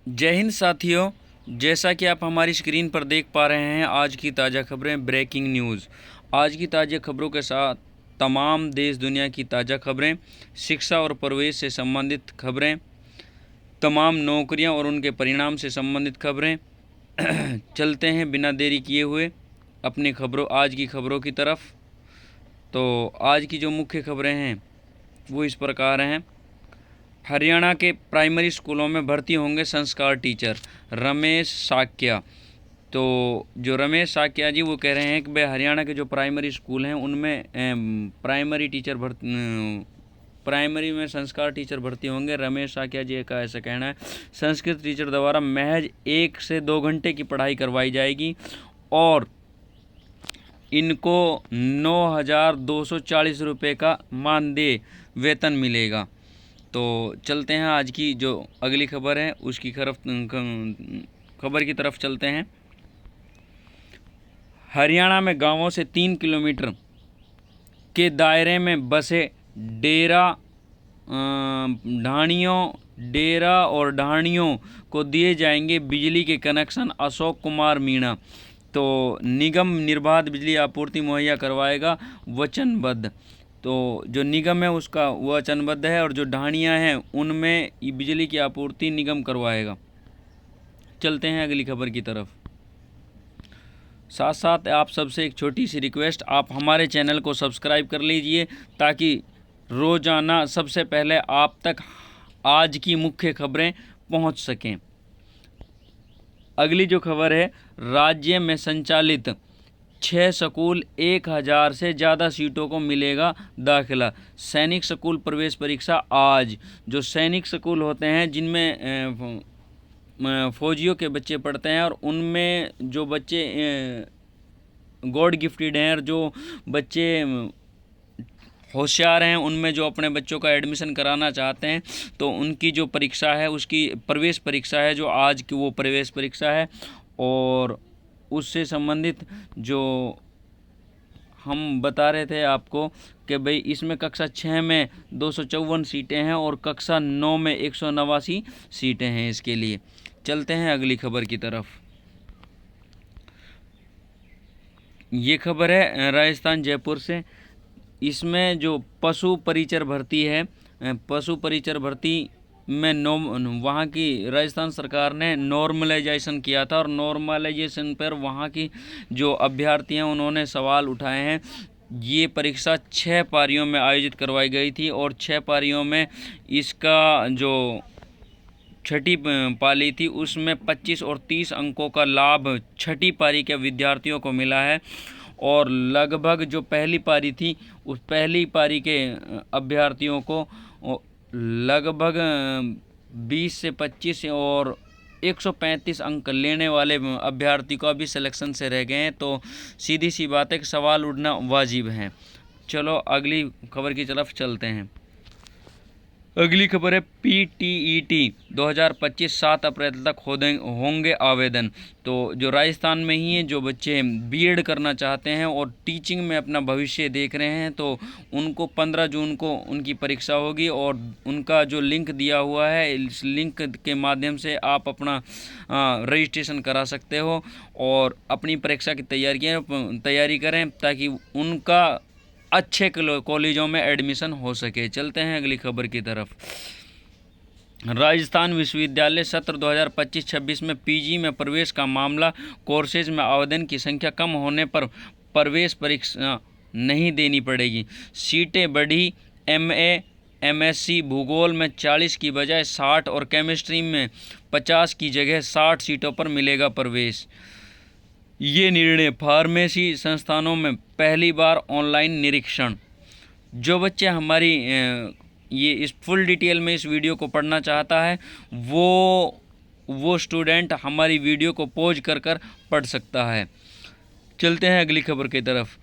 जय हिंद साथियों। जैसा कि आप हमारी स्क्रीन पर देख पा रहे हैं, आज की ताज़ा खबरें, ब्रेकिंग न्यूज़। आज की ताज़ा खबरों के साथ तमाम देश दुनिया की ताज़ा खबरें, शिक्षा और प्रवेश से संबंधित खबरें, तमाम नौकरियां और उनके परिणाम से संबंधित खबरें। चलते हैं बिना देरी किए हुए अपनी खबरों आज की खबरों की तरफ। तो आज की जो मुख्य खबरें हैं वो इस प्रकार हैं। हरियाणा के प्राइमरी स्कूलों में भर्ती होंगे संस्कार टीचर, रमेश साक्या। तो जो रमेश साक्या जी वो कह रहे हैं कि भाई हरियाणा के जो प्राइमरी स्कूल हैं उनमें प्राइमरी में संस्कार टीचर भर्ती होंगे। रमेश साक्या जी का ऐसा कहना है। संस्कृत टीचर द्वारा महज 1 से 2 घंटे की पढ़ाई करवाई जाएगी और इनको 9,240 रुपये का मानदेय वेतन मिलेगा। तो चलते हैं आज की जो अगली खबर है उसकी खबर की तरफ चलते हैं। हरियाणा में गांवों से 3 किलोमीटर के दायरे में बसे डेरा और ढाणियों को दिए जाएंगे बिजली के कनेक्शन। अशोक कुमार मीणा। तो निगम निर्बाध बिजली आपूर्ति मुहैया करवाएगा, वचनबद्ध। तो जो निगम है उसका वचनबद्ध है और जो ढाणियाँ हैं उनमें बिजली की आपूर्ति निगम करवाएगा। चलते हैं अगली खबर की तरफ। साथ साथ आप सबसे एक छोटी सी रिक्वेस्ट, आप हमारे चैनल को सब्सक्राइब कर लीजिए ताकि रोज़ाना सबसे पहले आप तक आज की मुख्य खबरें पहुंच सकें। अगली जो खबर है, राज्य में संचालित 6 स्कूल 1,000 से ज़्यादा सीटों को मिलेगा दाखिला। सैनिक स्कूल प्रवेश परीक्षा आज। जो सैनिक स्कूल होते हैं जिनमें फौजियों के बच्चे पढ़ते हैं और उनमें जो बच्चे गॉड गिफ्टेड हैं और जो बच्चे होशियार हैं, उनमें जो अपने बच्चों का एडमिशन कराना चाहते हैं तो उनकी जो परीक्षा है उसकी प्रवेश परीक्षा है जो आज की वो प्रवेश परीक्षा है। और उससे संबंधित जो हम बता रहे थे आपको कि भाई इसमें कक्षा 6 में 254 सीटें हैं और कक्षा 9 में 189 सीटें हैं इसके लिए। चलते हैं अगली खबर की तरफ। ये खबर है राजस्थान जयपुर से। इसमें जो पशु परिचर भर्ती है, पशु परिचर भर्ती में वहाँ की राजस्थान सरकार ने नॉर्मलाइजेशन किया था और नॉर्मलाइजेशन पर वहाँ की जो अभ्यर्थी हैं उन्होंने सवाल उठाए हैं। ये परीक्षा 6 पारियों में आयोजित करवाई गई थी और 6 पारियों में इसका जो छठी पाली थी उसमें 25 और 30 अंकों का लाभ छठी पारी के विद्यार्थियों को मिला है। और लगभग जो पहली पारी थी उस पहली पारी के अभ्यर्थियों को लगभग 20 से 25 और 135 अंक लेने वाले अभ्यर्थी को अभी सिलेक्शन से रह गए हैं। तो सीधी सी बात है कि सवाल उठना वाजिब है। चलो अगली खबर की तरफ चलते हैं। अगली खबर है PTET 2025 7 अप्रैल तक होंगे आवेदन। तो जो राजस्थान में ही है जो बच्चे बीएड करना चाहते हैं और टीचिंग में अपना भविष्य देख रहे हैं तो उनको 15 जून को उनकी परीक्षा होगी और उनका जो लिंक दिया हुआ है इस लिंक के माध्यम से आप अपना रजिस्ट्रेशन करा सकते हो और अपनी परीक्षा की तैयारी करें ताकि उनका अच्छे कॉलेजों में एडमिशन हो सके। चलते हैं अगली खबर की तरफ। राजस्थान विश्वविद्यालय सत्र 2025-26 में PG में प्रवेश का मामला। कोर्सेज में आवेदन की संख्या कम होने पर प्रवेश परीक्षा नहीं देनी पड़ेगी। सीटें बढ़ी। MA MSc भूगोल में 40 की बजाय 60 और केमिस्ट्री में 50 की जगह 60 सीटों पर मिलेगा प्रवेश। ये निर्णय फार्मेसी संस्थानों में पहली बार ऑनलाइन निरीक्षण। जो बच्चे हमारी ये इस फुल डिटेल में इस वीडियो को पढ़ना चाहता है वो स्टूडेंट हमारी वीडियो को पॉज कर पढ़ सकता है। चलते हैं अगली खबर की तरफ।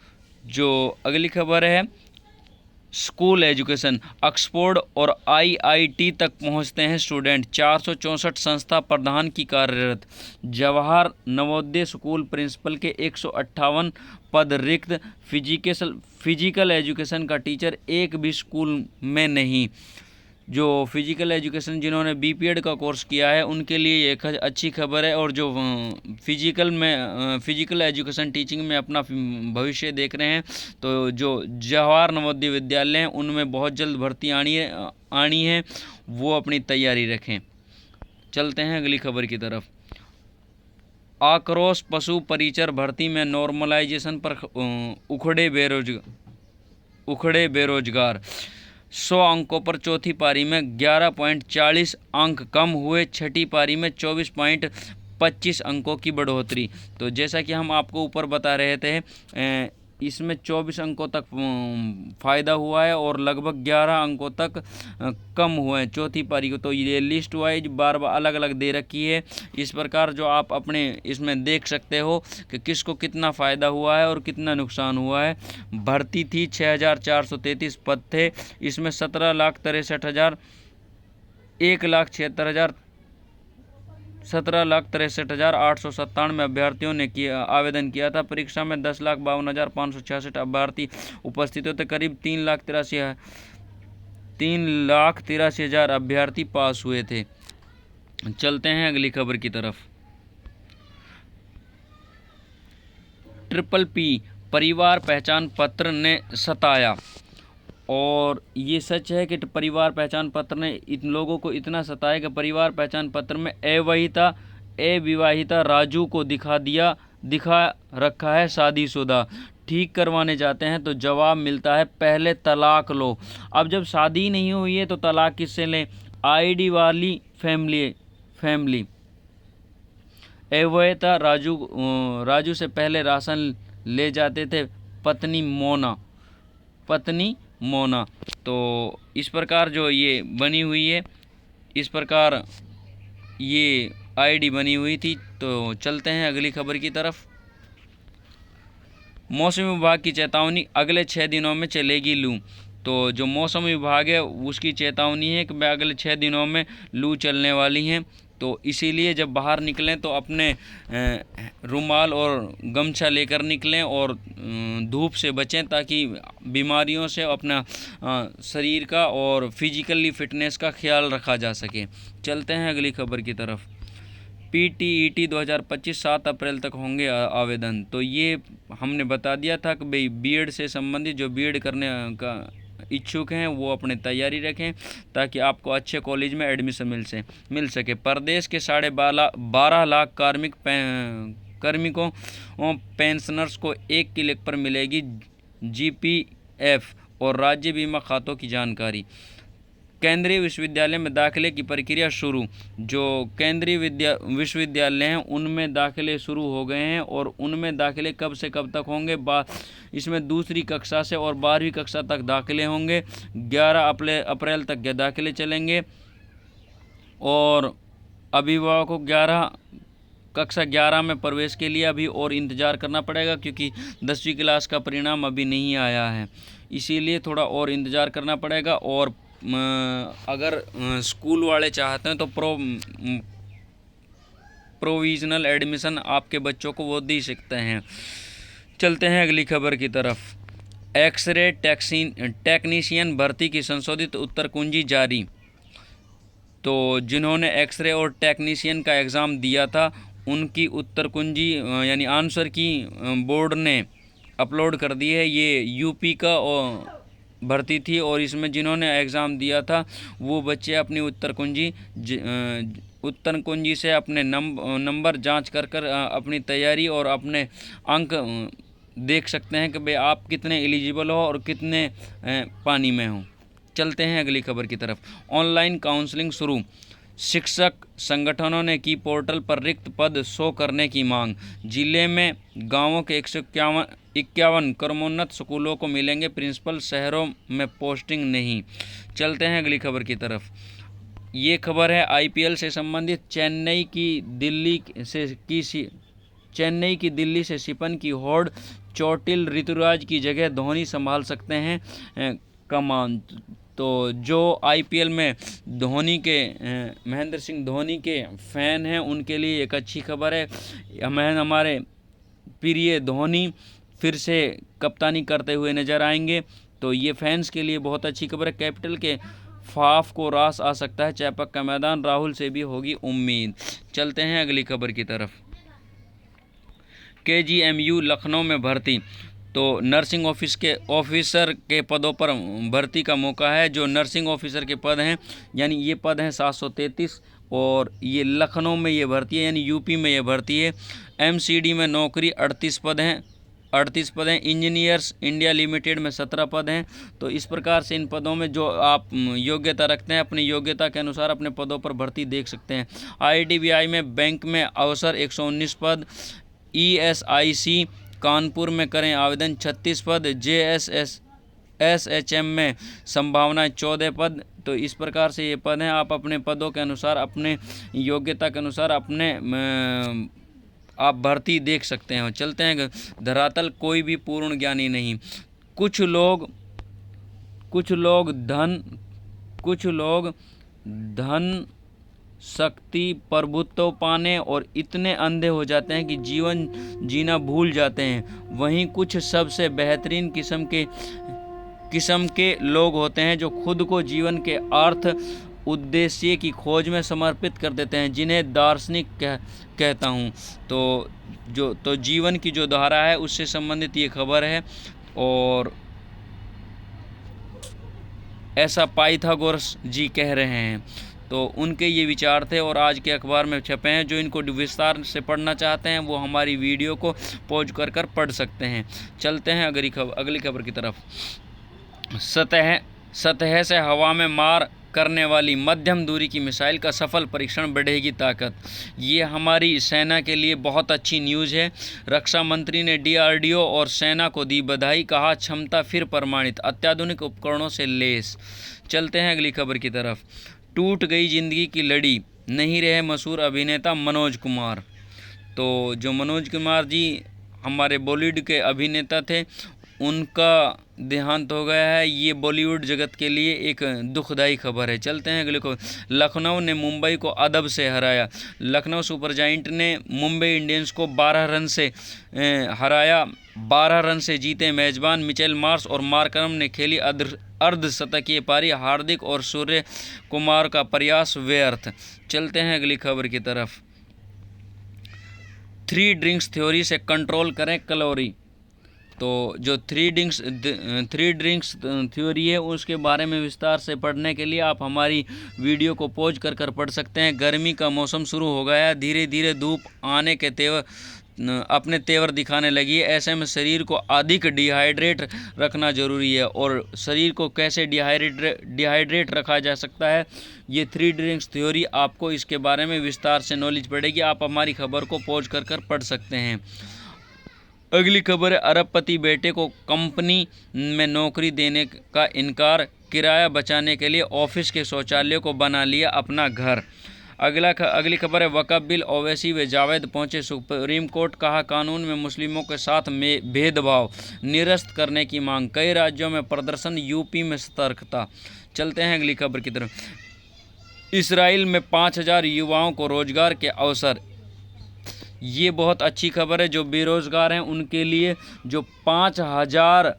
जो अगली खबर है स्कूल एजुकेशन। ऑक्सफोर्ड और IIT तक पहुंचते हैं स्टूडेंट। 464 संस्था प्रधान की कार्यरत। जवाहर नवोदय स्कूल प्रिंसिपल के 158 पद रिक्त। फिजिकल एजुकेशन का टीचर एक भी स्कूल में नहीं। जो फिजिकल एजुकेशन जिन्होंने बीपीएड का कोर्स किया है उनके लिए ये एक अच्छी खबर है। और जो फिजिकल एजुकेशन टीचिंग में अपना भविष्य देख रहे हैं तो जो जवाहर नवोदय विद्यालय हैं उनमें बहुत जल्द भर्ती आनी है, वो अपनी तैयारी रखें। चलते हैं अगली खबर की तरफ। आक्रोश पशु परिचर भर्ती में नॉर्मलाइजेशन पर उखड़े बेरोजगार। 100 अंकों पर चौथी पारी में 11.40 अंक कम हुए, छठी पारी में 24.25 अंकों की बढ़ोतरी। तो जैसा कि हम आपको ऊपर बता रहे थे, इसमें 24 अंकों तक फ़ायदा हुआ है और लगभग 11 अंकों तक कम हुए हैं चौथी पारी को। तो ये लिस्ट वाइज बार बार अलग अलग दे रखी है। इस प्रकार जो आप अपने इसमें देख सकते हो कि किसको कितना फ़ायदा हुआ है और कितना नुकसान हुआ है। भर्ती थी 6433 पद थे, इसमें 17,63,000 17,63,897 अभ्यर्थियों ने आवेदन किया था। परीक्षा में 10,52,566 अभ्यर्थी उपस्थित होते। करीब 3,83,000 अभ्यर्थी पास हुए थे। चलते हैं अगली खबर की तरफ। PPP परिवार पहचान पत्र ने सताया। और ये सच है कि परिवार पहचान पत्र ने इन लोगों को इतना सताया कि परिवार पहचान पत्र में अविवाहिता राजू को दिखा रखा है शादीशुदा। ठीक करवाने जाते हैं तो जवाब मिलता है पहले तलाक लो। अब जब शादी नहीं हुई है तो तलाक किससे लें? आईडी वाली फैमिली अविवाहिता राजू से पहले राशन ले जाते थे पत्नी मोना। तो इस प्रकार जो ये बनी हुई है, इस प्रकार ये आईडी बनी हुई थी। तो चलते हैं अगली खबर की तरफ। मौसम विभाग की चेतावनी, अगले 6 दिनों में चलेगी लू। तो जो मौसम विभाग है उसकी चेतावनी है कि अगले 6 दिनों में लू चलने वाली हैं। तो इसीलिए जब बाहर निकलें तो अपने रुमाल और गमछा लेकर निकलें और धूप से बचें ताकि बीमारियों से अपना शरीर का और फिजिकली फिटनेस का ख्याल रखा जा सके। चलते हैं अगली खबर की तरफ। PTET 2025 7 अप्रैल तक होंगे आवेदन। तो ये हमने बता दिया था कि भाई बीएड से संबंधित जो बीएड करने का इच्छुक हैं वो अपने तैयारी रखें ताकि आपको अच्छे कॉलेज में एडमिशन मिल सके। प्रदेश के 12.5 लाख कार्मिकों पेंशनर्स को 1 क्लिक पर मिलेगी GPF और राज्य बीमा खातों की जानकारी। केंद्रीय विश्वविद्यालय में दाखिले की प्रक्रिया शुरू। जो केंद्रीय विश्वविद्यालय हैं उनमें दाखिले शुरू हो गए हैं और उनमें दाखिले कब से कब तक होंगे? इसमें दूसरी कक्षा से और 12वीं कक्षा तक दाखिले होंगे। 11 अप्रैल तक दाखिले चलेंगे और अभिभावकों को कक्षा 11 में प्रवेश के लिए अभी और इंतज़ार करना पड़ेगा क्योंकि 10वीं क्लास का परिणाम अभी नहीं आया है, इसीलिए थोड़ा और इंतज़ार करना पड़ेगा। और अगर स्कूल वाले चाहते हैं तो प्रोविजनल एडमिशन आपके बच्चों को वो दे सकते हैं। चलते हैं अगली खबर की तरफ। एक्सरे टेक्नीशियन भर्ती की संशोधित उत्तर कुंजी जारी। तो जिन्होंने एक्सरे और टेक्नीशियन का एग्ज़ाम दिया था उनकी उत्तर कुंजी यानी आंसर की बोर्ड ने अपलोड कर दी है। ये यूपी का भर्ती थी और इसमें जिन्होंने एग्ज़ाम दिया था वो बच्चे अपनी उत्तर कुंजी से अपने नंबर जांच कर अपनी तैयारी और अपने अंक देख सकते हैं कि भाई आप कितने एलिजिबल हो और कितने पानी में हो। चलते हैं अगली खबर की तरफ। ऑनलाइन काउंसलिंग शुरू। शिक्षक संगठनों ने की पोर्टल पर रिक्त पद 100 करने की मांग। जिले में गांवों के 151 क्रमोन्नत स्कूलों को मिलेंगे प्रिंसिपल, शहरों में पोस्टिंग नहीं। चलते हैं अगली खबर की तरफ। ये खबर है IPL से संबंधित। चेन्नई की दिल्ली से शिपन की होड़। चोटिल ऋतुराज की जगह धोनी संभाल सकते हैं कमान। तो जो IPL में महेंद्र सिंह धोनी के फ़ैन हैं उनके लिए एक अच्छी खबर है। हमारे प्रिय धोनी फिर से कप्तानी करते हुए नज़र आएंगे, तो ये फैंस के लिए बहुत अच्छी खबर है। कैपिटल के फाफ को रास आ सकता है चैपक का मैदान, राहुल से भी होगी उम्मीद। चलते हैं अगली खबर की तरफ। KGMU लखनऊ में भर्ती, तो नर्सिंग ऑफिसर के पदों पर भर्ती का मौका है। जो नर्सिंग ऑफिसर के पद हैं, यानी ये पद हैं 733, और ये लखनऊ में ये भर्ती है, यानी यूपी में ये भर्ती है। MCD में नौकरी 38 पद हैं। इंजीनियर्स इंडिया लिमिटेड में 17 पद हैं। तो इस प्रकार से इन पदों में जो आप योग्यता रखते हैं, अपनी योग्यता के अनुसार अपने पदों पर भर्ती देख सकते हैं। IDBI में बैंक में अवसर 119 पद। ESIC कानपुर में करें आवेदन 36 पद। JSSHM में संभावना 14 पद। तो इस प्रकार से ये पद हैं। आप अपने पदों के अनुसार, अपने योग्यता के अनुसार आप भर्ती देख सकते हैं। चलते हैं धरातल कोई भी पूर्ण ज्ञानी नहीं। कुछ लोग धन शक्ति प्रभुत्व पाने और इतने अंधे हो जाते हैं कि जीवन जीना भूल जाते हैं। वहीं कुछ सबसे बेहतरीन किस्म के लोग होते हैं जो खुद को जीवन के अर्थ उद्देश्य की खोज में समर्पित कर देते हैं, जिन्हें दार्शनिक कहता हूँ। तो जीवन की जो धारा है उससे संबंधित ये खबर है, और ऐसा पाइथागोरस जी कह रहे हैं। तो उनके ये विचार थे और आज के अखबार में छपे हैं। जो इनको विस्तार से पढ़ना चाहते हैं वो हमारी वीडियो को पॉज कर पढ़ सकते हैं। चलते हैं अगली खबर की तरफ। सतह से हवा में मार करने वाली मध्यम दूरी की मिसाइल का सफल परीक्षण, बढ़ेगी ताकत। ये हमारी सेना के लिए बहुत अच्छी न्यूज़ है। रक्षा मंत्री ने DRDO और सेना को दी बधाई, कहा क्षमता फिर प्रमाणित, अत्याधुनिक उपकरणों से लैस। चलते हैं अगली खबर की तरफ। टूट गई जिंदगी की लड़ी, नहीं रहे मशहूर अभिनेता मनोज कुमार। तो जो मनोज कुमार जी हमारे बॉलीवुड के अभिनेता थे, उनका देहांत हो गया है। ये बॉलीवुड जगत के लिए एक दुखदाई खबर है। चलते हैं अगले को। लखनऊ ने मुंबई को अदब से हराया। लखनऊ सुपर जायंट ने मुंबई इंडियंस को 12 रन से हराया। 12 रन से जीते मेजबान। मिचेल मार्श और मार्करम ने खेली अर्धशतकीय पारी। हार्दिक और सूर्य कुमार का प्रयास व्यर्थ। चलते हैं अगली खबर की तरफ। 3 ड्रिंक्स थ्योरी से कंट्रोल करें कैलोरी। तो जो 3 ड्रिंक्स थ्योरी है उसके बारे में विस्तार से पढ़ने के लिए आप हमारी वीडियो को पॉज कर पढ़ सकते हैं। गर्मी का मौसम शुरू हो गया है, धीरे धीरे धूप आने के अपने तेवर दिखाने लगी है। ऐसे में शरीर को अधिक डिहाइड्रेट रखना ज़रूरी है। और शरीर को कैसे डिहाइड्रेट रखा जा सकता है, ये 3 ड्रिंक्स थ्योरी, आपको इसके बारे में विस्तार से नॉलेज पड़ेगी। आप हमारी खबर को पॉज कर पढ़ सकते हैं। अगली खबर है, अरबपति बेटे को कंपनी में नौकरी देने का इनकार, किराया बचाने के लिए ऑफिस के शौचालय को बना लिया अपना घर। अगली खबर है, वक्फ बिल, ओवैसी व जावेद पहुंचे सुप्रीम कोर्ट, कहा कानून में मुस्लिमों के साथ में भेदभाव निरस्त करने की मांग। कई राज्यों में प्रदर्शन, यूपी में सतर्कता। चलते हैं अगली खबर की तरफ। इसराइल में 5000 युवाओं को रोजगार के अवसर। ये बहुत अच्छी खबर है। जो बेरोज़गार हैं उनके लिए, जो 5000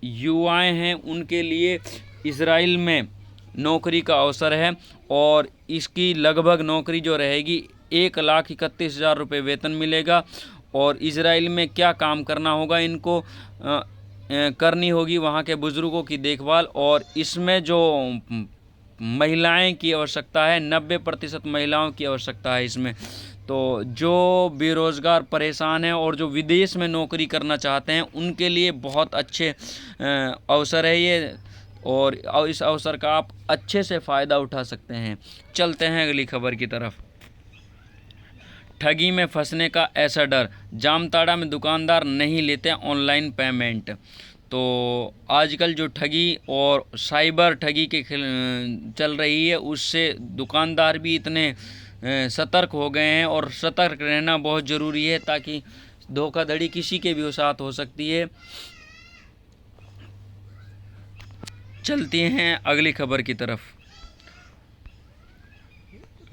युवाएं हैं उनके लिए इसराइल में नौकरी का अवसर है। और इसकी लगभग नौकरी जो रहेगी 1,31,000 रुपये वेतन मिलेगा। और इसराइल में क्या काम करना होगा, इनको करनी होगी वहाँ के बुज़ुर्गों की देखभाल। और इसमें जो महिलाएं की आवश्यकता है, 90% महिलाओं की आवश्यकता है इसमें। तो जो बेरोज़गार परेशान हैं और जो विदेश में नौकरी करना चाहते हैं उनके लिए बहुत अच्छे अवसर है ये, और इस अवसर का आप अच्छे से फ़ायदा उठा सकते हैं। चलते हैं अगली खबर की तरफ। ठगी में फंसने का ऐसा डर, जामताड़ा में दुकानदार नहीं लेते ऑनलाइन पेमेंट। तो आजकल जो ठगी और साइबर ठगी के चल रही है, उससे दुकानदार भी इतने सतर्क हो गए हैं। और सतर्क रहना बहुत ज़रूरी है, ताकि धोखाधड़ी किसी के भी साथ हो सकती है। चलते हैं अगली खबर की तरफ।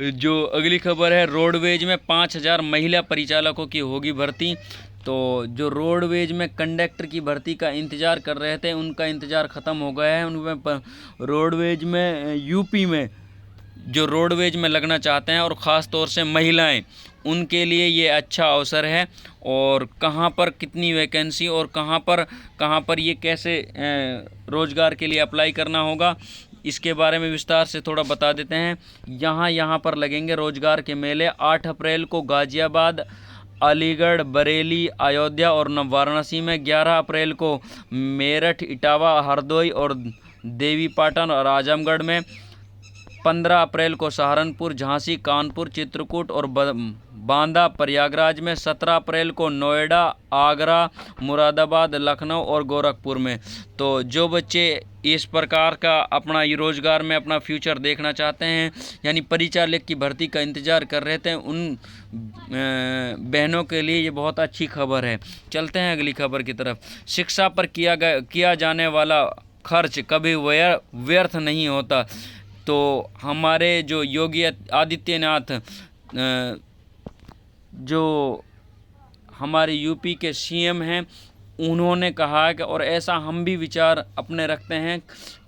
जो अगली खबर है, रोडवेज में 5000 महिला परिचालकों की होगी भर्ती। तो तो जो रोडवेज में कंडक्टर की भर्ती का इंतज़ार कर रहे थे, उनका इंतज़ार ख़त्म हो गया है। उनमें रोडवेज में यूपी में जो रोडवेज में लगना चाहते हैं और ख़ास तौर से महिलाएं, उनके लिए ये अच्छा अवसर है। और कहाँ पर कितनी वैकेंसी और कहाँ पर ये कैसे रोज़गार के लिए अप्लाई करना होगा, इसके बारे में विस्तार से थोड़ा बता देते हैं। यहाँ पर लगेंगे रोज़गार के मेले। 8 अप्रैल को गाज़ियाबाद, अलीगढ़, बरेली, अयोध्या और वाराणसी में, 11 अप्रैल को मेरठ, इटावा, हरदोई और देवीपाटन और आजमगढ़ में, 15 अप्रैल को सहारनपुर, झांसी, कानपुर, चित्रकूट और बांदा, प्रयागराज में, 17 अप्रैल को नोएडा, आगरा, मुरादाबाद, लखनऊ और गोरखपुर में। तो जो बच्चे इस प्रकार का अपना रोज़गार में अपना फ्यूचर देखना चाहते हैं, यानी परिचालक की भर्ती का इंतज़ार कर रहे थे, उन बहनों के लिए ये बहुत अच्छी खबर है। चलते हैं अगली खबर की तरफ। शिक्षा पर किया जाने वाला खर्च कभी व्यर्थ नहीं होता। तो हमारे जो योगी आदित्यनाथ, जो हमारे यूपी के सीएम हैं, उन्होंने कहा है कि, और ऐसा हम भी विचार अपने रखते हैं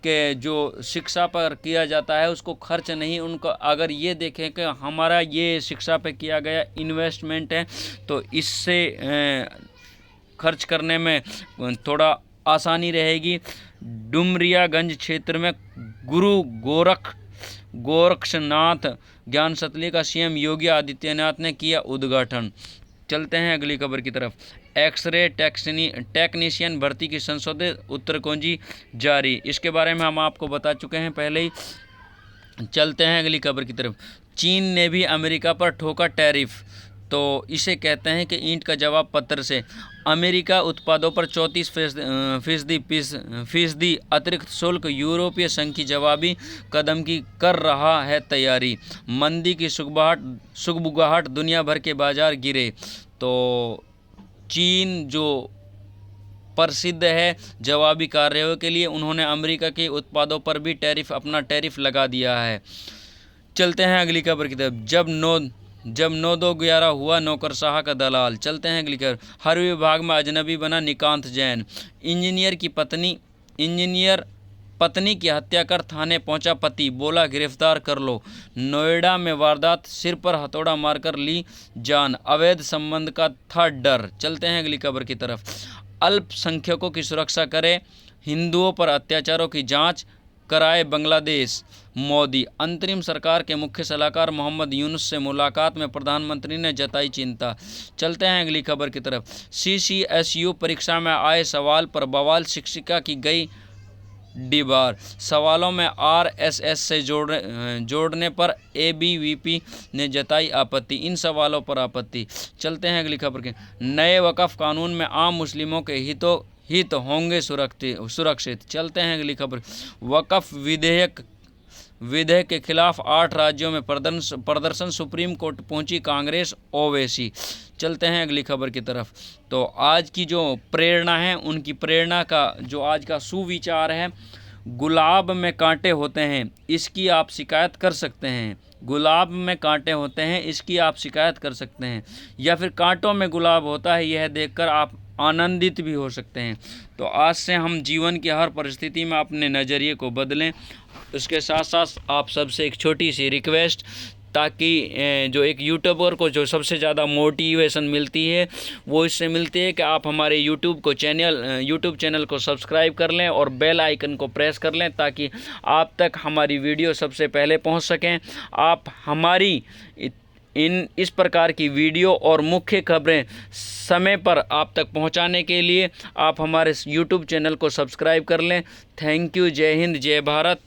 कि जो शिक्षा पर किया जाता है उसको खर्च नहीं, उनको अगर ये देखें कि हमारा ये शिक्षा पे किया गया इन्वेस्टमेंट है, तो इससे खर्च करने में थोड़ा आसानी रहेगी। डुमरियागंज क्षेत्र में गुरु गोरक्षनाथ ज्ञान सतली का सीएम योगी आदित्यनाथ ने किया उद्घाटन। चलते हैं अगली खबर की तरफ। एक्सरे टेक्नीशियन भर्ती की संशोधित उत्तरकुंजी जारी। इसके बारे में हम आपको बता चुके हैं पहले ही। चलते हैं अगली खबर की तरफ। चीन ने भी अमेरिका पर ठोका टैरिफ। तो इसे कहते हैं कि ईंट का जवाब पत्थर से। अमेरिका उत्पादों पर 34% अतिरिक्त शुल्क। यूरोपीय संघ की जवाबी कदम की कर रहा है तैयारी। मंदी की सुगबुगाहट, दुनिया भर के बाजार गिरे। तो चीन जो प्रसिद्ध है जवाबी कार्यों के लिए, उन्होंने अमेरिका के उत्पादों पर भी अपना टैरिफ लगा दिया है। चलते हैं अगली खबर की तरफ। जब 9-2-11 हुआ नौकरशाह का दलाल। चलते हैं अगली खबर। हर विभाग में अजनबी बना निकांत जैन। इंजीनियर पत्नी की हत्या कर थाने पहुंचा पति, बोला गिरफ्तार कर लो। नोएडा में वारदात, सिर पर हथौड़ा मारकर ली जान। अवैध संबंध का था डर। चलते हैं अगली खबर की तरफ। अल्पसंख्यकों की सुरक्षा करे, हिंदुओं पर अत्याचारों की जांच कराए बांग्लादेश। मोदी। अंतरिम सरकार के मुख्य सलाहकार मोहम्मद यूनुस से मुलाकात में प्रधानमंत्री ने जताई चिंता। चलते हैं अगली खबर की तरफ। CCSU परीक्षा में आए सवाल पर बवाल, शिक्षिका की गई डीबार। सवालों में RSS से जोड़ने पर ABVP ने जताई आपत्ति। इन सवालों पर आपत्ति। चलते हैं अगली खबर के। नए वक्फ कानून में आम मुस्लिमों के हित होंगे सुरक्षित। चलते हैं अगली खबर। वक्फ विधेयक के खिलाफ 8 राज्यों में प्रदर्शन, सुप्रीम कोर्ट पहुंची कांग्रेस, ओवैसी। चलते हैं अगली खबर की तरफ। तो आज की जो प्रेरणा है, उनकी प्रेरणा का जो आज का सुविचार है, गुलाब में कांटे होते हैं, इसकी आप शिकायत कर सकते हैं। गुलाब में कांटे होते हैं, इसकी आप शिकायत कर सकते हैं। या फिर कांटों में गुलाब होता है, यह देखकर आप आनंदित भी हो सकते हैं। तो आज से हम जीवन की हर परिस्थिति में अपने नज़रिए को बदलें। उसके साथ साथ आप सबसे एक छोटी सी रिक्वेस्ट, ताकि जो एक यूट्यूबर को जो सबसे ज़्यादा मोटिवेशन मिलती है वो इससे मिलती है कि आप हमारे यूट्यूब चैनल को सब्सक्राइब कर लें और बेल आइकन को प्रेस कर लें, ताकि आप तक हमारी वीडियो सबसे पहले पहुंच सकें। आप हमारी इस प्रकार की वीडियो और मुख्य खबरें समय पर आप तक पहुंचाने के लिए आप हमारे यूट्यूब चैनल को सब्सक्राइब कर लें। Thank you. जय हिंद, जय भारत।